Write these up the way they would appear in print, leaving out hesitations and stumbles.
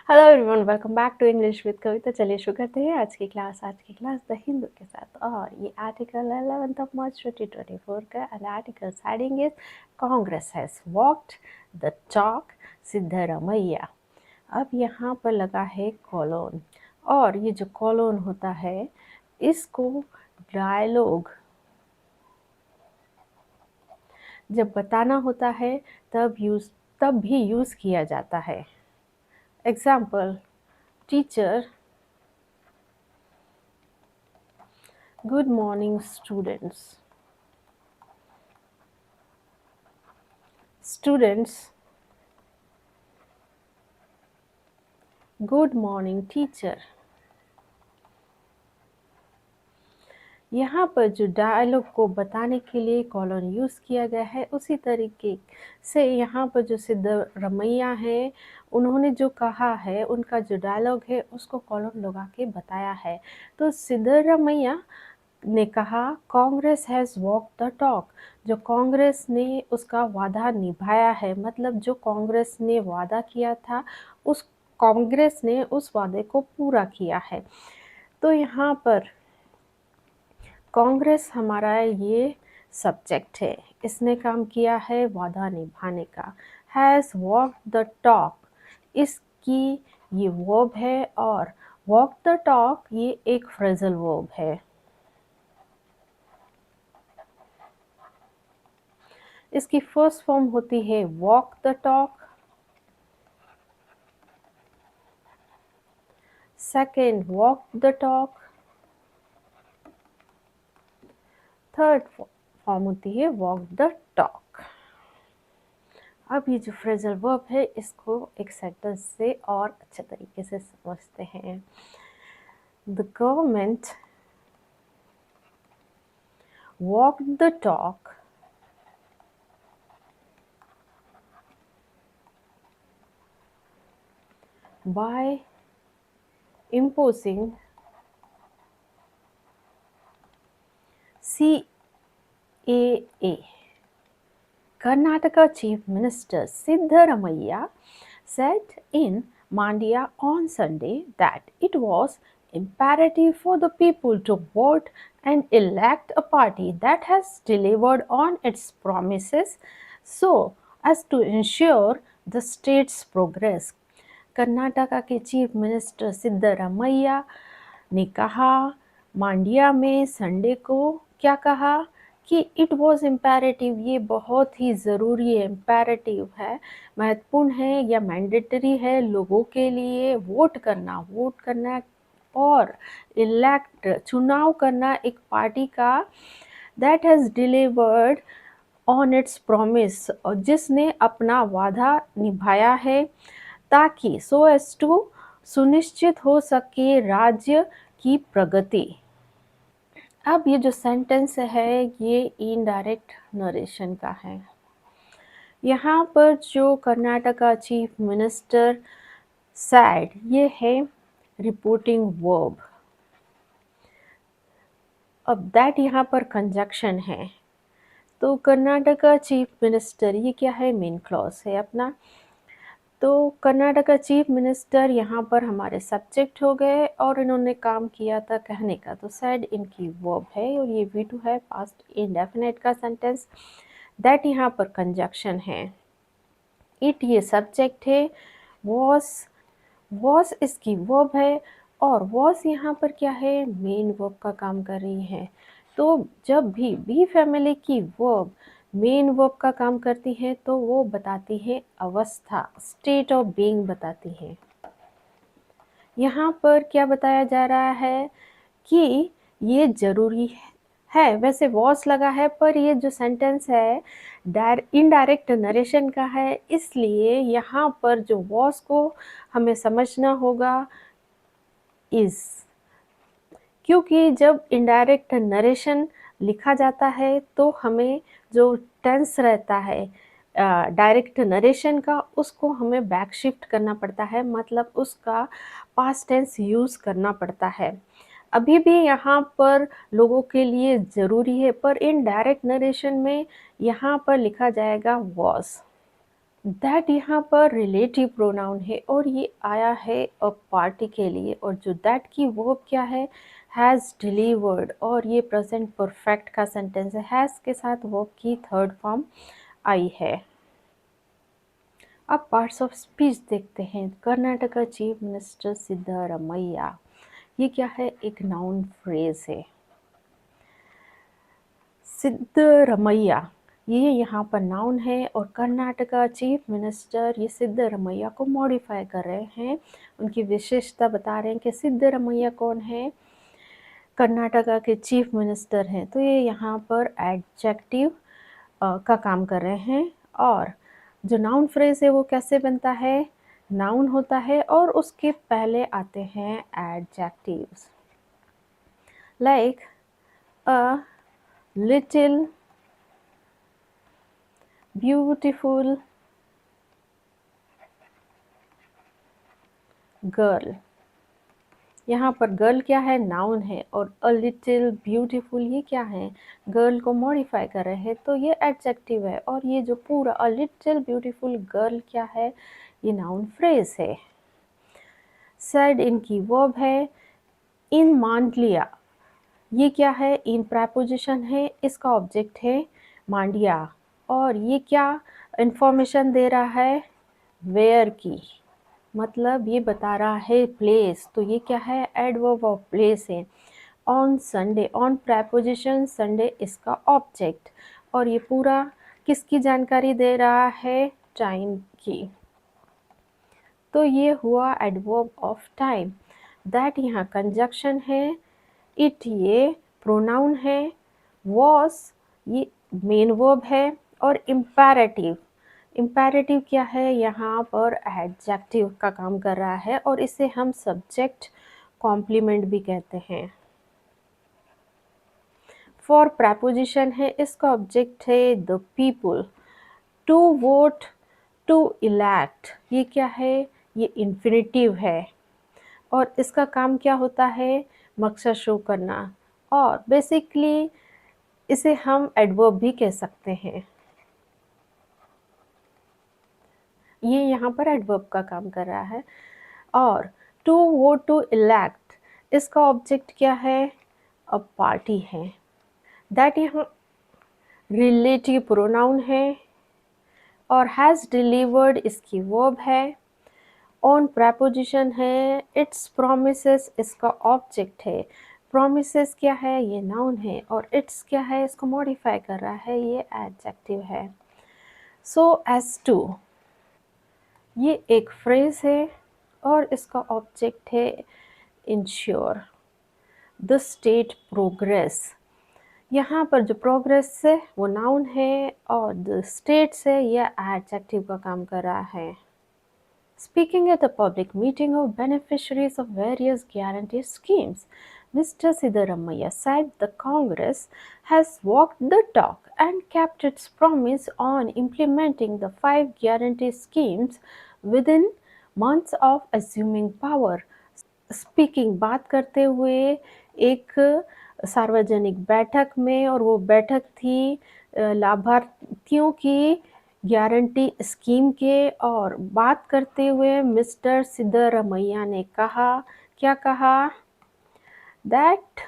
Hello everyone, welcome back to English with Kavita. चलिए शुरू करते हैं आज की क्लास द हिंदू के साथ। और ये आर्टिकल 11 मार्च 2024 का and article heading is Congress has walked the talk Siddaramaiah. अब यहाँ पर लगा है कॉलोन, और ये जो कॉलोन होता है इसको डायलॉग जब बताना होता है तब भी यूज़ किया जाता है। Example, teacher, good morning students. Students, good morning teacher. यहाँ पर जो डायलॉग को बताने के लिए कॉलन यूज़ किया गया है, उसी तरीके से यहाँ पर जो सिद्धरमैया है उन्होंने जो कहा है, उनका जो डायलॉग है उसको कॉलन लगा के बताया है। तो सिद्धरमैया ने कहा Congress has walk the talk. जो कांग्रेस ने उसका वादा निभाया है, मतलब जो कांग्रेस ने वादा किया था उस कांग्रेस ने उस वादे को पूरा किया है। तो यहाँ पर कांग्रेस हमारा ये सब्जेक्ट है, इसने काम किया है वादा निभाने का। हैज़ वॉक द टॉक, इसकी ये वर्ब है, और वॉक द टॉक ये एक फ्रेजल वर्ब है। इसकी फर्स्ट फॉर्म होती है walk the talk, second walk the talk, third form होती है वॉक द टॉक। अब ये जो फ्रेजल वर्ब है इसको एक सेंटेंस से और अच्छे तरीके से समझते हैं। The government walk the talk by imposing CAA. Karnataka Chief Minister Siddaramaiah said in Mandya on Sunday that it was imperative for the people to vote and elect a party that has delivered on its promises so as to ensure the state's progress. Karnataka के chief minister Siddaramaiah ने कहा मांड्या में Sunday को, क्या कहा कि it was imperative, ये बहुत ही ज़रूरी है, इम्पेरेटिव है, महत्वपूर्ण है या मैंडेटरी है लोगों के लिए वोट करना और इलेक्ट चुनाव करना एक पार्टी का that has delivered on it's promise, और जिसने अपना वादा निभाया है ताकि सो एज टू सुनिश्चित हो सके राज्य की प्रगति। अब ये जो सेंटेंस है ये इनडायरेक्ट नरेशन का है। यहाँ पर जो कर्नाटका चीफ मिनिस्टर सैड, ये है रिपोर्टिंग वर्ब। अब दैट यहाँ पर कंजक्शन है, तो कर्नाटका चीफ मिनिस्टर ये क्या है, मेन क्लॉज है अपना। तो कर्नाटका चीफ मिनिस्टर यहाँ पर हमारे सब्जेक्ट हो गए और इन्होंने काम किया था कहने का, तो सैड इनकी वर्ब है और ये V2 है, पास्ट इंडेफिनेट का सेंटेंस। दैट यहाँ पर कंजक्शन है, इट ये सब्जेक्ट है, वॉस इसकी वर्ब है, और वॉस यहाँ पर क्या है, मेन वर्ब का काम कर रही है। तो जब भी बी फैमिली की वर्ब मेन वर्ब का काम करती है तो वो बताती है अवस्था, स्टेट ऑफ बीइंग बताती है। यहाँ पर क्या बताया जा रहा है कि ये जरूरी है, वैसे वॉस लगा है पर ये जो सेंटेंस है इनडायरेक्ट नरेशन का है, इसलिए यहाँ पर जो वॉस को हमें समझना होगा इज, क्योंकि जब इनडायरेक्ट नरेशन लिखा जाता है तो हमें जो टेंस रहता है डायरेक्ट नरेशन का, उसको हमें बैक शिफ्ट करना पड़ता है, मतलब उसका पास्ट टेंस यूज़ करना पड़ता है। अभी भी यहाँ पर लोगों के लिए ज़रूरी है, पर इन डायरेक्ट नरेशन में यहाँ पर लिखा जाएगा वॉज। दैट यहाँ पर रिलेटिव प्रोनाउन है और ये आया है अ पार्टी के लिए, और जो दैट की वर्ब क्या है, हैज़ डिलीवर्ड, और ये प्रेजेंट परफेक्ट का सेंटेंस है। हैज़ के साथ वर्ब की थर्ड फॉर्म आई है। अब पार्ट्स ऑफ स्पीच देखते हैं। कर्नाटका चीफ मिनिस्टर सिद्धारमैया, ये क्या है, एक नाउन फ्रेज है। सिद्धरमैया ये यहाँ पर नाउन है, और कर्नाटका चीफ मिनिस्टर ये सिद्धरमैया को मॉडिफाई कर रहे हैं, उनकी विशेषता बता रहे हैं कि सिद्धरमैया कौन है, कर्नाटका के चीफ मिनिस्टर हैं। तो ये यहाँ पर एडजेक्टिव का काम कर रहे हैं। और जो नाउन फ्रेज है वो कैसे बनता है, नाउन होता है और उसके पहले आते हैं adjectives, like a little beautiful girl. यहाँ पर गर्ल क्या है, नाउन है, और अ लिटिल ब्यूटीफुल ये क्या है, गर्ल को मॉडिफाई कर रहे हैं, तो ये एडजेक्टिव है। और ये जो पूरा अ लिटिल ब्यूटीफुल गर्ल क्या है, ये नाउन फ्रेज है। सेड इनकी वर्ब है। इन मान लिया ये क्या है, इन प्रेपोजिशन है, इसका ऑब्जेक्ट है मांडिया, और ये क्या इंफॉर्मेशन दे रहा है, वेयर की, मतलब ये बता रहा है प्लेस, तो ये क्या है, एडवर्ब ऑफ प्लेस है। On Sunday, on preposition, Sunday इसका ऑब्जेक्ट, और ये पूरा किसकी जानकारी दे रहा है, टाइम की, तो ये हुआ एडवर्ब ऑफ टाइम। दैट यहाँ कंजक्शन है। इट ये प्रोनाउन है। वॉज ये मेन वर्ब है। और इम्पेरेटिव, इम्पेरेटिव क्या है, यहाँ पर एडजेक्टिव का काम कर रहा है, और इसे हम सब्जेक्ट कॉम्प्लीमेंट भी कहते हैं। फॉर प्रेपोजिशन है, इसका ऑब्जेक्ट है the people. To vote, to elect ये क्या है, ये इन्फिनेटिव है, और इसका काम क्या होता है, मकसद शो करना, और बेसिकली इसे हम एडवर्ब भी कह सकते हैं। ये यहाँ पर एडवर्ब का काम कर रहा है। और टू वोट टू इलेक्ट इसका ऑब्जेक्ट क्या है, अ पार्टी है। दैट यहाँ रिलेटिव प्रोनाउन है, और हैज़ डिलीवर्ड इसकी वर्ब है। ऑन प्रेपोजिशन है। इट्स प्रोमिसेस इसका ऑब्जेक्ट है। प्रोमिसेस क्या है, ये नाउन है, और इट्स क्या है, इसको मॉडिफाई कर रहा है, ये एडजेक्टिव है। सो एज टू ये एक फ्रेज है, और इसका ऑब्जेक्ट है इंश्योर द स्टेट प्रोग्रेस। यहाँ पर जो प्रोग्रेस है वो नाउन है, और द स्टेट्स है यह एडजेक्टिव का काम कर रहा है। Speaking at a public meeting of beneficiaries of various guarantee schemes, Mr. Siddharamaiah said the Congress has walked the talk and kept its promise on implementing the 5 guarantee schemes within months of assuming power. Speaking बात करते हुए एक सार्वजनिक बैठक में, और वो बैठक थी लाभार्थियों की गारंटी स्कीम के, और बात करते हुए मिस्टर सिद्धरमैया ने कहा, क्या कहा, that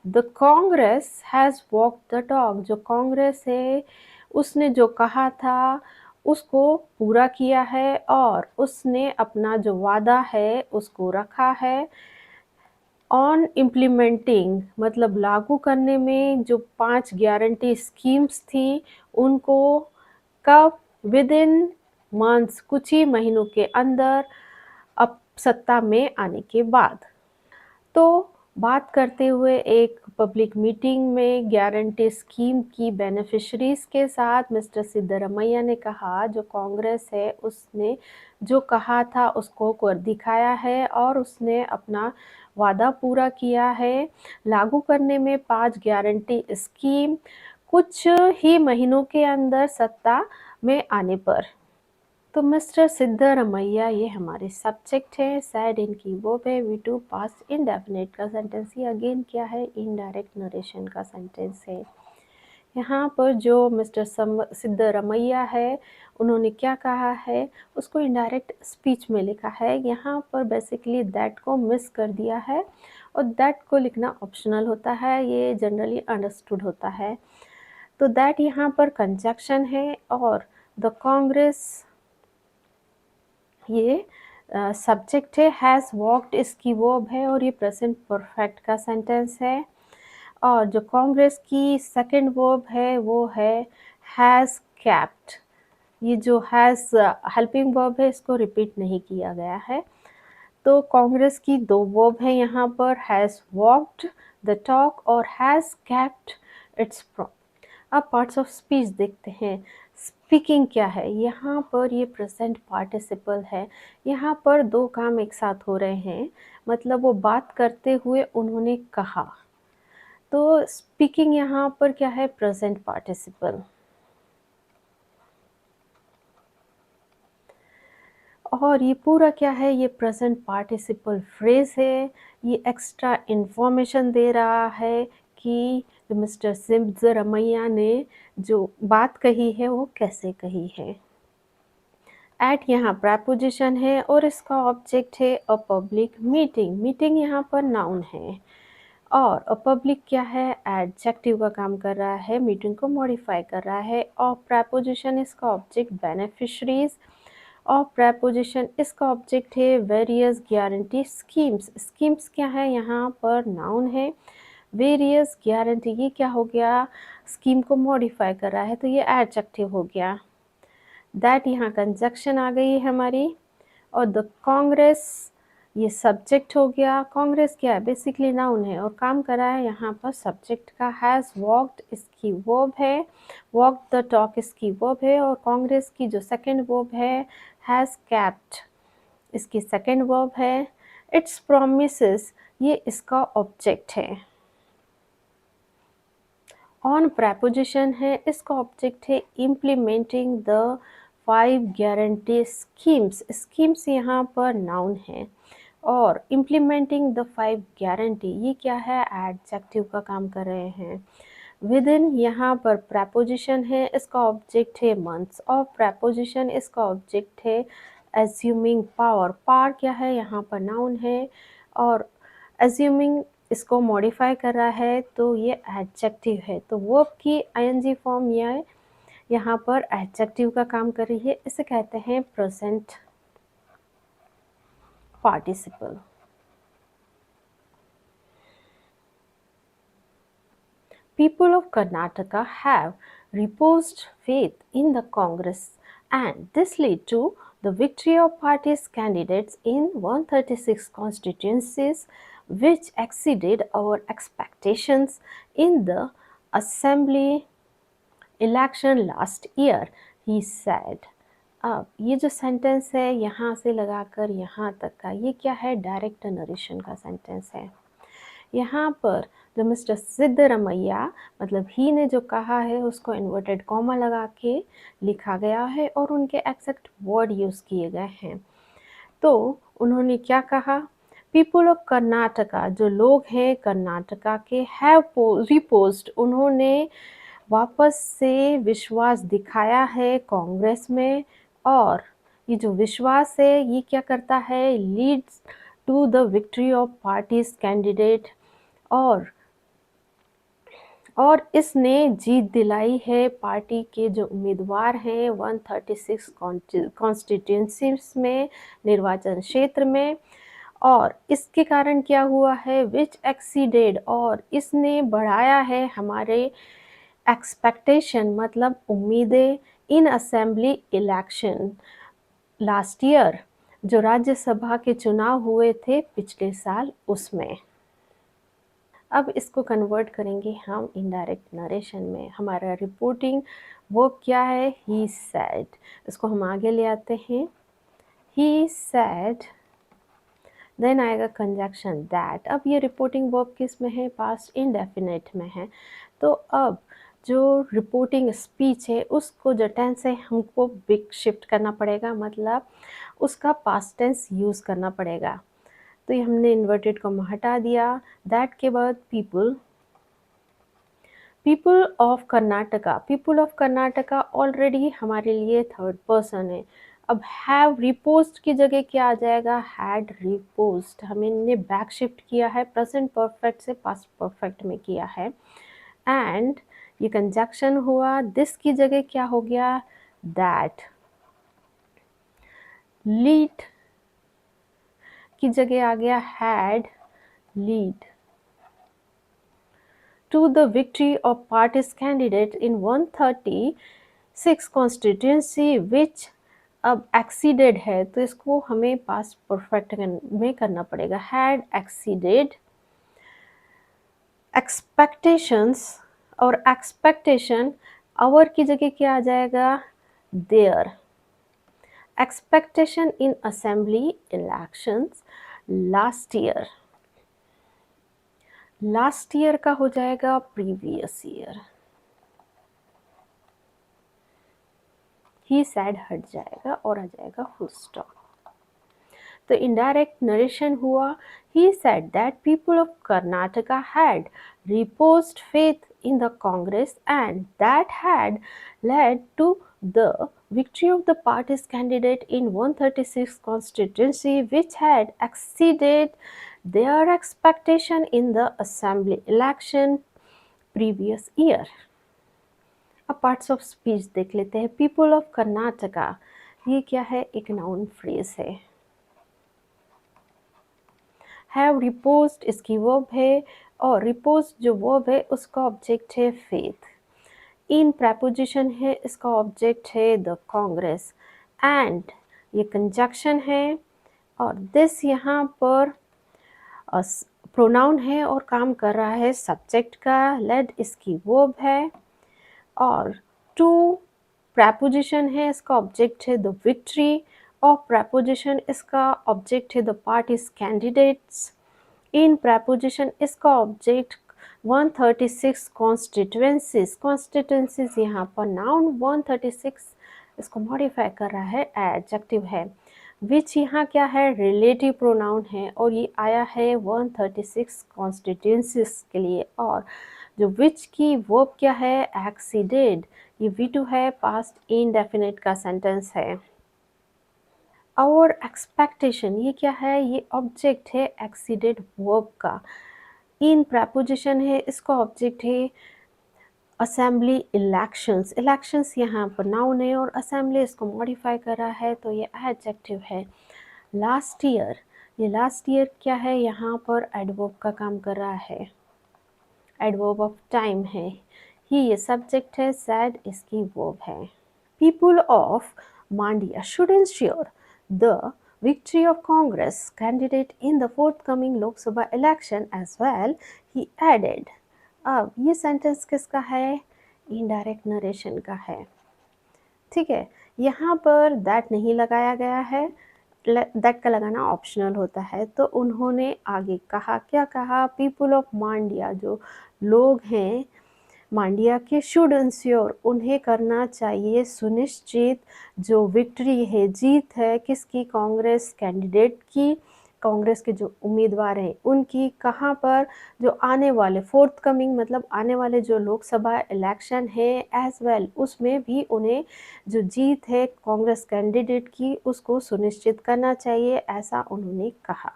the Congress has walk the talk. जो कांग्रेस है उसने जो कहा था उसको पूरा किया है, और उसने अपना जो वादा है उसको रखा है। ऑन इम्प्लीमेंटिंग मतलब लागू करने में, जो 5 गारंटी स्कीम्स थी उनको कब, विद इन मंथ्स कुछ ही महीनों के अंदर, अब सत्ता में आने के बाद। तो बात करते हुए एक पब्लिक मीटिंग में गारंटी स्कीम की बेनिफिशरीज के साथ मिस्टर सिद्धरमैया ने कहा, जो कांग्रेस है उसने जो कहा था उसको कर दिखाया है, और उसने अपना वादा पूरा किया है लागू करने में 5 गारंटी स्कीम कुछ ही महीनों के अंदर सत्ता में आने पर। तो मिस्टर सिद्धरमैया ये हमारे सब्जेक्ट है। सैड इनकी वर्ब है। वी टू पास्ट इंडेफिनिट का सेंटेंस, ये अगेन क्या है, इनडायरेक्ट नरेशन का सेंटेंस है। यहाँ पर जो मिस्टर सिद्धरमैया है, उन्होंने क्या कहा है, उसको इनडायरेक्ट स्पीच में लिखा है। यहाँ पर बेसिकली दैट को मिस कर दिया है और दैट को लिखना ऑप्शनल होता है, ये जनरली अंडरस्टूड होता है। तो दैट यहाँ पर कंजक्शन है और द कांग्रेस ये सब्जेक्ट है, हैज़ वॉक्ड इसकी वर्ब है और ये प्रेजेंट परफेक्ट का सेंटेंस है। और जो कांग्रेस की सेकंड वर्ब है वो है हैज़ कैप्ट। ये जो हैज़ हेल्पिंग वर्ब है इसको रिपीट नहीं किया गया है। तो कांग्रेस की दो वर्ब है यहाँ पर, हैज़ वॉक्ड द टॉक और हैज़ कैप्ट इट्स प्रॉमिस। अब पार्ट्स ऑफ स्पीच देखते हैं। स्पीकिंग क्या है, यहाँ पर ये प्रेजेंट पार्टिसिपल है। यहाँ पर दो काम एक साथ हो रहे हैं, मतलब वो बात करते हुए उन्होंने कहा। तो स्पीकिंग यहाँ पर क्या है, प्रेजेंट पार्टिसिपल। और ये पूरा क्या है, ये प्रेजेंट पार्टिसिपल फ्रेज है। ये एक्स्ट्रा इंफॉर्मेशन दे रहा है कि मिस्टर सिद्धरमैया ने जो बात कही है वो कैसे कही है। एट यहाँ प्रेपोजिशन है और इसका ऑब्जेक्ट है अ पब्लिक मीटिंग। मीटिंग यहाँ पर नाउन है और अ पब्लिक क्या है, एडजेक्टिव का काम कर रहा है, मीटिंग को मॉडिफाई कर रहा है। और प्रेपोजिशन इसका ऑब्जेक्ट बेनिफिशरीज और प्रेपोजिशन इसका ऑब्जेक्ट है वेरियस गारंटी स्कीम्स। स्कीम्स क्या है, यहाँ पर नाउन है। वेरियस गारंटी ये क्या हो गया, स्कीम को मॉडिफाई कर रहा है तो ये एडजेक्टिव हो गया। दैट यहाँ कंजक्शन आ गई है हमारी। और द कांग्रेस ये सब्जेक्ट हो गया। कांग्रेस क्या है, बेसिकली नाउन है और काम कर रहा है यहाँ पर सब्जेक्ट का। हैज़ वॉक्ड इसकी वर्ब है, वॉक द टॉक इसकी वर्ब है और कांग्रेस की जो सेकंड वर्ब है हैज़ कैप्ट इसकी सेकंड वर्ब है। इट्स प्रोमिसेस ये इसका ऑब्जेक्ट है। ऑन प्रेपोजिशन है, इसका ऑब्जेक्ट है implementing the 5 guarantee schemes. Schemes यहाँ पर नाउन है और इम्प्लीमेंटिंग द 5 गारंटी ये क्या है, एडजेक्टिव का काम कर रहे हैं। विद इन यहाँ पर प्रेपोजिशन है, इसका ऑब्जेक्ट है मंथ्स और प्रेपोजिशन इसका ऑब्जेक्ट है एज्यूमिंग पावर। पावर क्या है, यहाँ पर नाउन है और एज्यूमिंग इसको मॉडिफाई कर रहा है तो ये एडजेक्टिव है। तो वर्ब की आईएनजी फॉर्म ये यहाँ पर एडजेक्टिव का काम कर रही है, इसे कहते हैं present participle. People of Karnataka have reposed faith in the Congress and this led to the victory of party's candidates in 136 constituencies which exceeded our expectations in the assembly election last year, he said. अब ये जो sentence है यहाँ से लगाकर यहाँ तक का, ये क्या है, डायरेक्ट नरेशन का सेंटेंस है। यहाँ पर जो मिस्टर सिद्धरमैया मतलब ही ने जो कहा है उसको इन्वर्टेड कॉमा लगा के लिखा गया है और उनके एक्सेक्ट वर्ड यूज़ किए गए हैं। तो उन्होंने क्या कहा, पीपल ऑफ कर्नाटका जो लोग हैं कर्नाटका के हैव रिपोज्ड उन्होंने वापस से विश्वास दिखाया है कांग्रेस में। और ये जो विश्वास है ये क्या करता है, leads to the victory of parties candidate और इसने जीत दिलाई है पार्टी के जो उम्मीदवार हैं 136 कॉन्स्टिट्यूंसीज में, निर्वाचन क्षेत्र में। और इसके कारण क्या हुआ है, विच एक्सीडेड और इसने बढ़ाया है हमारे एक्सपेक्टेशन मतलब उम्मीदें इन असेंबली इलेक्शन लास्ट ईयर जो राज्यसभा के चुनाव हुए थे पिछले साल उसमें। अब इसको कन्वर्ट करेंगे हम इनडायरेक्ट नरेशन में। हमारा रिपोर्टिंग वो क्या है, ही सैड। इसको हम आगे ले आते हैं, ही सैड, देन आएगा कंजक्शन दैट। अब ये रिपोर्टिंग वर्ब किस में है, पास्ट इंडेफिनिट में है। तो अब जो रिपोर्टिंग स्पीच है उसको जो टेंस है हमको बिग शिफ्ट करना पड़ेगा, मतलब उसका पास्ट टेंस यूज़ करना पड़ेगा। तो ये हमने इन्वर्टेड कॉमा हटा दिया। दैट के बाद people people of Karnataka already हमारे लिए थर्ड पर्सन है। अब हैव रिपोज्ड की जगह क्या आ जाएगा, हैड रिपोज्ड। हमने बैक शिफ्ट किया है, प्रेजेंट परफेक्ट से पास्ट परफेक्ट में किया है। एंड ये कंजक्शन हुआ, दिस की जगह क्या हो गया, दैट। लीड की जगह आ गया had, lead to the victory of party's candidate in 136 constituency which अब exceeded है तो इसको हमें past perfect में करना पड़ेगा। had exceeded expectations और expectation our की जगह क्या आ जाएगा, their। expectation in assembly elections last year, last year का हो जाएगा प्रीवियस ईयर। ही सैड हट जाएगा और आ जाएगा फुल स्टॉप। तो इनडायरेक्ट नरेशन हुआ, he said that people of Karnataka had reposed faith in the Congress and that had led to the victory of the party's candidate in 136 constituency which had exceeded their expectation in the assembly election previous year। अब parts of speech देख लेते हैं। People of Karnataka, ये क्या है, एक noun phrase है। Have रिपोज्ड इसकी वर्ब है और रिपोज्ड जो वर्ब है उसका ऑब्जेक्ट है फेथ। इन प्रेपोजिशन है, इसका ऑब्जेक्ट है द कांग्रेस। एंड ये कंजक्शन है और दिस यहाँ पर प्रोनाउन है और काम कर रहा है सब्जेक्ट का। लेड इसकी वर्ब है और टू प्रेपोजिशन है, इसका ऑब्जेक्ट है द विक्ट्री। ऑफ प्रेपोजिशन इसका ऑब्जेक्ट है the parties candidates. In preposition इसका ऑब्जेक्ट 136 कॉन्स्टिट्यूएंसीज। कॉन्स्टिट्यूएंसीज यहाँ पर नाउन, 136 इसको मॉडिफाई कर रहा है, एडजेक्टिव है। विच यहाँ क्या है, रिलेटिव प्रोनाउन है और ये आया है 136 कॉन्स्टिट्यूएंसीज के लिए। और जो विच की वर्ब क्या है, एक्सीडेड। ये V2 है, पास्ट इंडेफिनिट का सेंटेंस है। और एक्सपेक्टेशन ये क्या है, ये ऑब्जेक्ट है एक्सीडेड वर्ब का। इन प्रेपोजिशन है, इसका ऑब्जेक्ट है असेंबली इलेक्शंस। इलेक्शंस यहाँ पर नाउन है और असेंबली इसको मॉडिफाई कर रहा है तो ये एडजेक्टिव है। लास्ट ईयर, ये लास्ट ईयर क्या है, यहाँ पर एडवर्ब का काम कर रहा है, एडवर्ब ऑफ टाइम है। ये सब्जेक्ट है, सैड इसकी वर्ब है। People of Mandya should ensure the victory of Congress candidate in the forthcoming Lok Sabha election as well, he added। अब ये सेंटेंस किसका है, इनडायरेक्ट नरेशन का है। ठीक है, यहाँ पर दैट नहीं लगाया गया है, दैट का लगाना ऑप्शनल होता है। तो उन्होंने आगे कहा, क्या कहा, पीपल ऑफ मांडिया जो लोग हैं मांडिया के, शुड इंश्योर उन्हें करना चाहिए सुनिश्चित, जो विक्ट्री है जीत है किसकी, कांग्रेस कैंडिडेट की, कांग्रेस के जो उम्मीदवार हैं उनकी। कहाँ पर, जो आने वाले फोर्थ कमिंग मतलब आने वाले जो लोकसभा इलेक्शन है एज वेल, उसमें भी उन्हें जो जीत है कांग्रेस कैंडिडेट की उसको सुनिश्चित करना चाहिए, ऐसा उन्होंने कहा।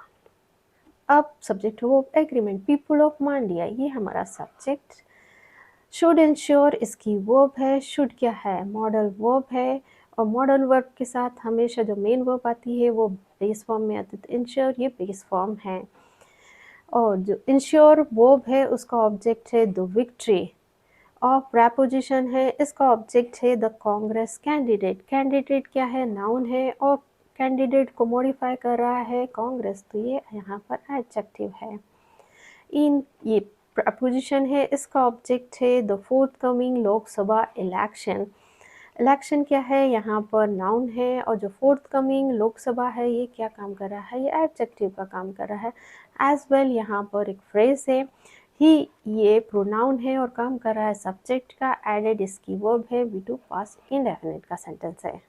अब subject verb agreement, people of Mandya ये हमारा सब्जेक्ट। शुड इंश्योर इसकी वर्ब है, शुड क्या है, मॉडल वर्ब है और मॉडल वर्ब के साथ हमेशा जो मेन वर्ब आती है वो बेस फॉर्म में आती है। तो इंश्योर ये बेस फॉर्म है और जो इंश्योर वर्ब है उसका ऑब्जेक्ट है द विक्ट्री। और प्रेपोजिशन है, इसका ऑब्जेक्ट है द कांग्रेस कैंडिडेट। कैंडिडेट क्या है, नाउन है और कैंडिडेट को मॉडिफाई कर रहा है कांग्रेस, तो ये यहाँ पर एडजेक्टिव है। इन ये प्रपोजिशन है, इसका ऑब्जेक्ट है the fourth coming Lok Sabha election. Election क्या है, यहाँ पर नाउन है और जो फोर्थ कमिंग लोकसभा है ये क्या काम कर रहा है, ये एडजेक्टिव का काम कर रहा है। एज वेल यहाँ पर एक फ्रेज है, ही ये प्रोनाउन है और काम कर रहा है सब्जेक्ट का। एडेड इसकी वर्ब है, V2 पास्ट इंडेफिनिट का सेंटेंस है।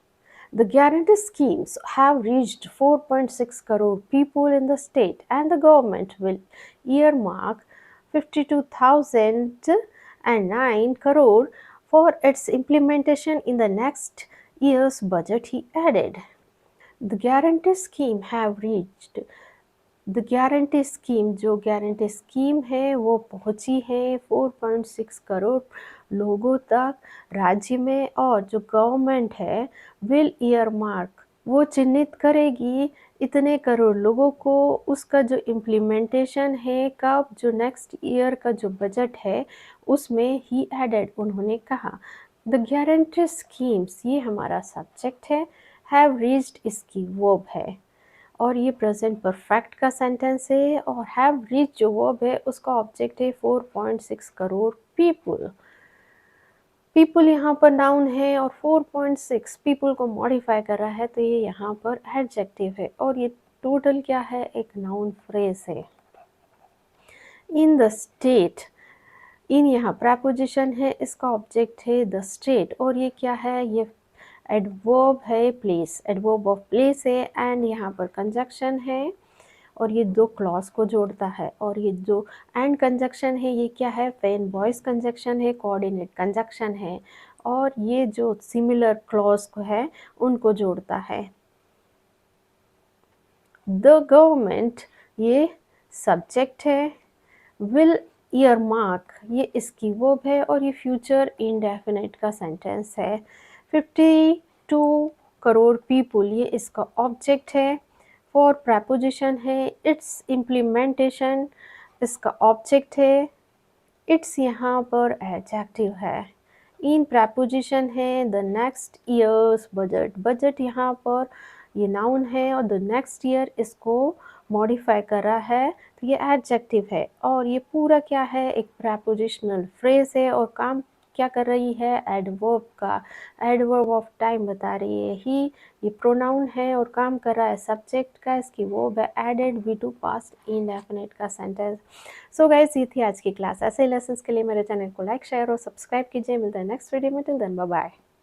The guarantee schemes have reached 4.6 crore people in the state and the government will earmark 52,000 and 9 crore for its implementation in the next year's budget, he added. The guarantee scheme have reached the guarantee scheme, जो guarantee scheme है वो पहुंची है 4.6 करोड़ लोगों तक राज्य में, और जो गवर्नमेंट है विल ईयर मार्क, वो चिन्हित करेगी इतने करोड़ लोगों को, उसका जो इम्प्लीमेंटेशन है कब, जो नेक्स्ट ईयर का जो बजट है उसमें। ही एडेड, उन्होंने कहा। द गारंटी स्कीम्स, ये हमारा सब्जेक्ट है, हैव रीच्ड इसकी वर्ब है, और ये प्रेजेंट परफेक्ट का सेंटेंस है, और हैव रीच जो वर्ब है उसका ऑब्जेक्ट है 4.6 करोड़ पीपल। पीपल यहाँ पर नाउन है और 4.6 पीपल को मॉडिफाई कर रहा है, तो ये यहाँ पर एडजेक्टिव है, और ये टोटल क्या है, एक नाउन फ्रेज है। इन द स्टेट, इन यहाँ प्रेपोजिशन है, इसका ऑब्जेक्ट है द स्टेट, और ये क्या है, ये एडवर्ब है प्लेस, एडवर्ब ऑफ प्लेस है, एंड यहाँ पर कंजक्शन है, और ये दो क्लॉज को जोड़ता है, और ये जो एंड कंजक्शन है ये क्या है, पेन वॉइस कंजक्शन है, कोऑर्डिनेट कंजक्शन है, और ये जो सिमिलर क्लॉज को है उनको जोड़ता है। द गवर्नमेंट, ये सब्जेक्ट है, विल ईयर मार्क, ये इसकी वर्ब है, और ये फ्यूचर इंडेफिनिट का सेंटेंस है। 52 करोड़ पीपल, ये इसका ऑब्जेक्ट है, फॉर प्रेपोजिशन है, इट्स इम्प्लीमेंटेशन इसका ऑब्जेक्ट है, इट्स यहाँ पर एडजेक्टिव है। इन प्रेपोजिशन है the next years budget, budget यहाँ पर ये नाउन है, और द नेक्स्ट ईयर इसको मॉडिफाई कर रहा है, तो ये एडजेक्टिव है, और ये पूरा क्या है, एक प्रेपोजिशनल फ्रेज है, और काम क्या कर रही है, एडवर्ब का, एडवर्ब ऑफ टाइम बता रही है। ही, ये प्रोनाउन है और काम कर रहा है सब्जेक्ट का, इसकी वर्ब है added V two past indefinite का सेंटेंस। सो गाइस, ये थी आज की क्लास। ऐसे लेसन्स के लिए मेरे चैनल को लाइक, शेयर और सब्सक्राइब कीजिए। मिलते हैं नेक्स्ट वीडियो में, टिल देन बाय बाय।